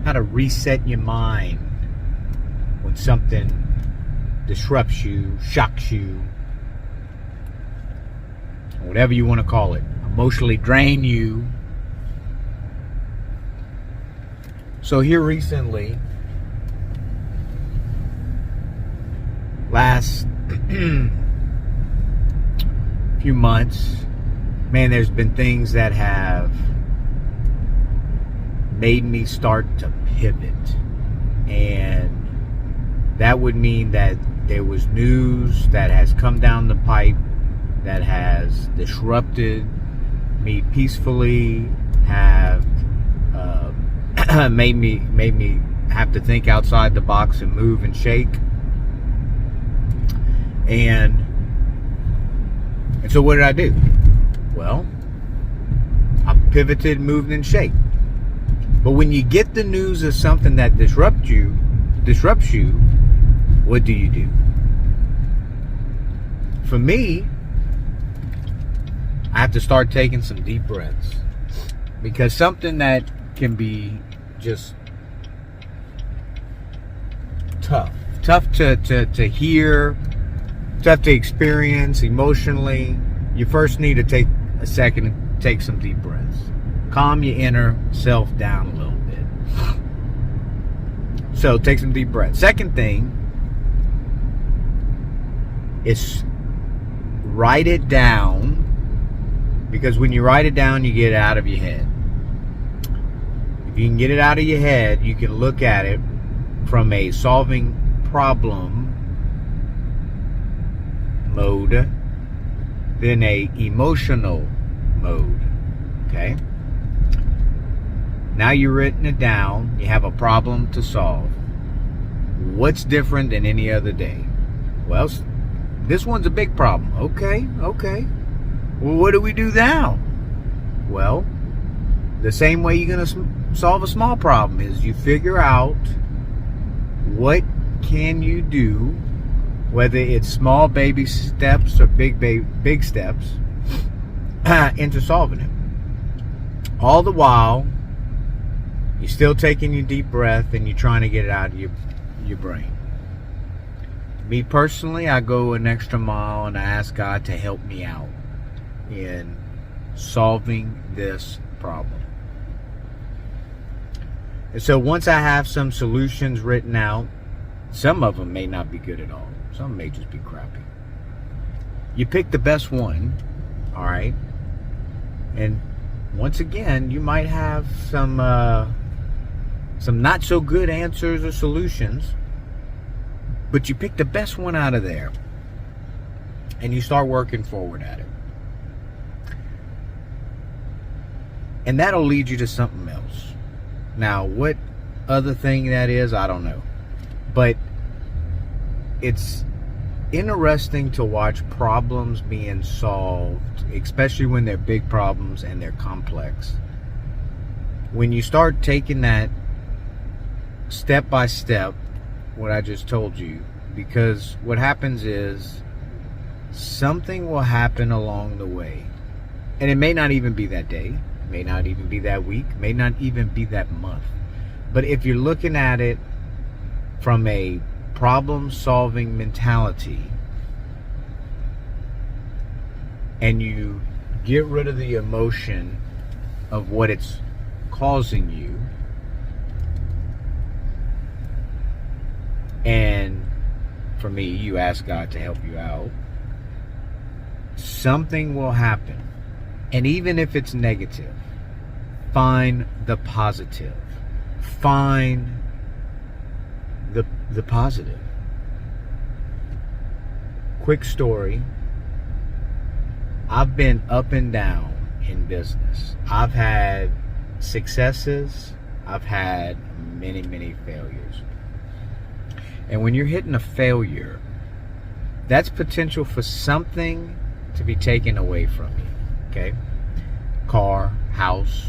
how to reset your mind when something disrupts you, shocks you, whatever you want to call it, emotionally drain you. So here recently, last few months, man, there's been things that have made me start to pivot. And that would mean that there was news that has come down the pipe that has disrupted me peacefully, have made me have to think outside the box and move and shake. And so what did I do? Well, I pivoted, moved, and shaked. But when you get the news of something that disrupts you, what do you do? For me, I have to start taking some deep breaths, because something that can be just tough to hear, tough to experience emotionally, you first need to take a second and take some deep breaths. Calm your inner self down a little bit. So take some deep breaths. Second thing is write it down, because when you write it down, you get it out of your head. If you can get it out of your head, you can look at it from a solving problem mode, then a emotional mode. Okay? Now you've written it down, you have a problem to solve. What's different than any other day? Well, this one's a big problem. Okay. Well, what do we do now? Well, the same way you're going to solve a small problem is you figure out what can you do, whether it's small baby steps or big steps, into solving it. All the while, you're still taking your deep breath and you're trying to get it out of your brain. Me personally, I go an extra mile and I ask God to help me out in solving this problem. And so once I have some solutions written out, some of them may not be good at all. Some may just be crappy. You pick the best one, all right? And once again, you might have some not so good answers or solutions, but you pick the best one out of there and you start working forward at it. And that'll lead you to something else. Now, what other thing that is, I don't know. But it's interesting to watch problems being solved, especially when they're big problems and they're complex. When you start taking that step by step, what I just told you, because what happens is something will happen along the way. And it may not even be that day, may not even be that week, may not even be that month. But if you're looking at it from a problem-solving mentality, and you get rid of the emotion of what it's causing you, and for me, you ask God to help you out, something will happen. And even if it's negative, find the positive. Find the positive. Quick story. I've been up and down in business. I've had successes. I've had many failures. And when you're hitting a failure, that's potential for something to be taken away from you. Okay? Car, house,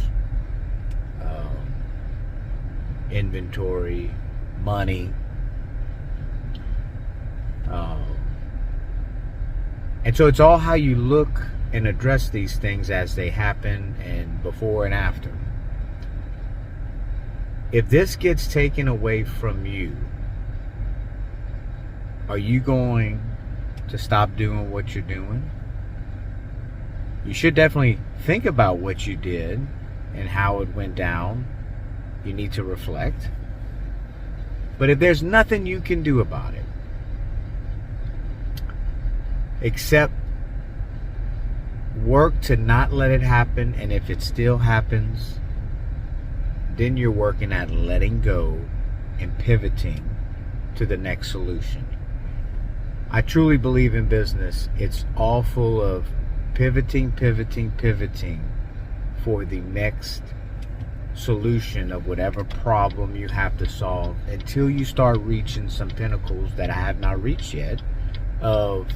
inventory, money. And so it's all how you look and address these things as they happen, and before and after. if this gets taken away from you, are you going to stop doing what you're doing? You should definitely think about what you did and how it went down. You need to reflect. But if there's nothing you can do about it, except work to not let it happen, and if it still happens, then you're working at letting go and pivoting to the next solution. I truly believe in business, it's all full of pivoting for the next solution of whatever problem you have to solve, until you start reaching some pinnacles that I have not reached yet of,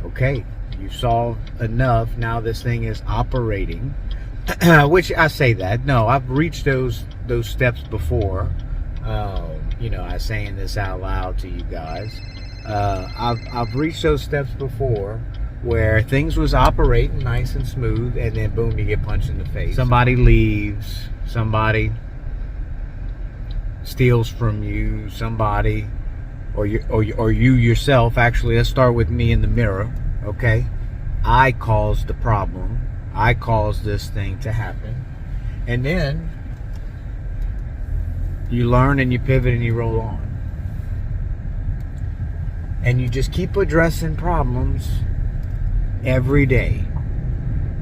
okay, you've solved enough, now this thing is operating. Which I say that, no, I've reached those steps before. I saying this out loud to you guys. I've reached those steps before where things was operating nice and smooth, and then boom, you get punched in the face. Somebody leaves, somebody steals from you, somebody, or you yourself. Actually, let's start with me in the mirror. Okay, I caused the problem. I caused this thing to happen. And then you learn and you pivot and you roll on. And you just keep addressing problems every day.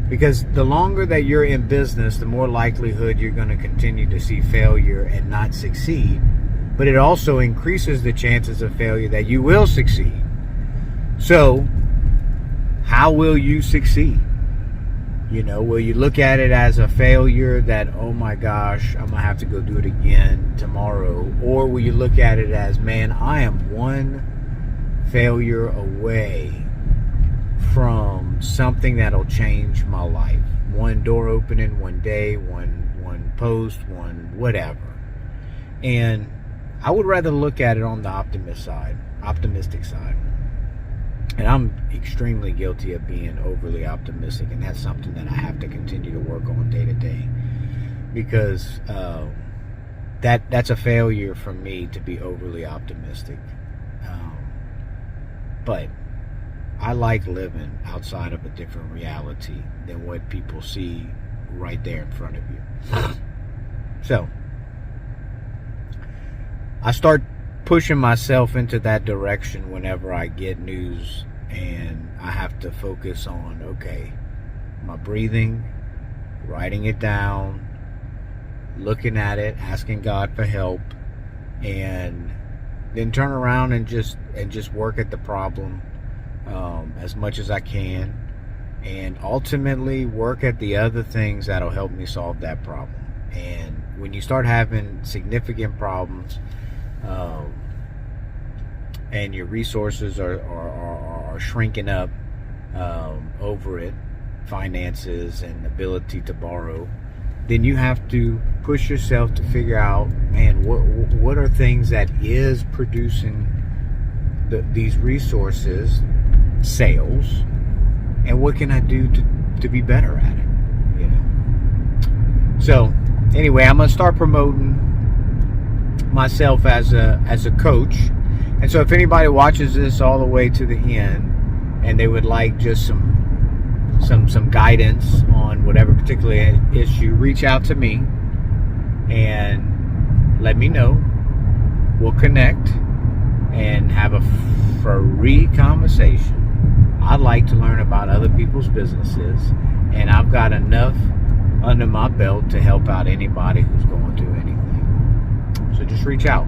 Because the longer that you're in business, the more likelihood you're going to continue to see failure and not succeed. But it also increases the chances of failure that you will succeed. So, how will you succeed? Will you look at it as a failure that, oh my gosh, I'm going to have to go do it again tomorrow? Or will you look at it as, man, I am one failure away from something that'll change my life. One door opening, one day, one post, one whatever. And I would rather look at it on the optimistic side. And I'm extremely guilty of being overly optimistic, and that's something that I have to continue to work on day to day, because that's a failure for me to be overly optimistic. But I like living outside of a different reality than what people see right there in front of you. So I start pushing myself into that direction whenever I get news, and I have to focus on, okay, my breathing, writing it down, looking at it, asking God for help, and then turn around and just work at the problem as much as I can, and ultimately work at the other things that'll help me solve that problem. And when you start having significant problems, and your resources are shrinking up over it, finances and ability to borrow, then you have to push yourself to figure out, man, what are things that is producing these resources, sales, and what can I do to be better at it? So anyway, I'm gonna start promoting myself as a coach. And so if anybody watches this all the way to the end and they would like just some guidance on whatever particular issue, reach out to me and let me know. We'll connect and have a free conversation. I'd like to learn about other people's businesses, and I've got enough under my belt to help out anybody who's going through anything. So just reach out.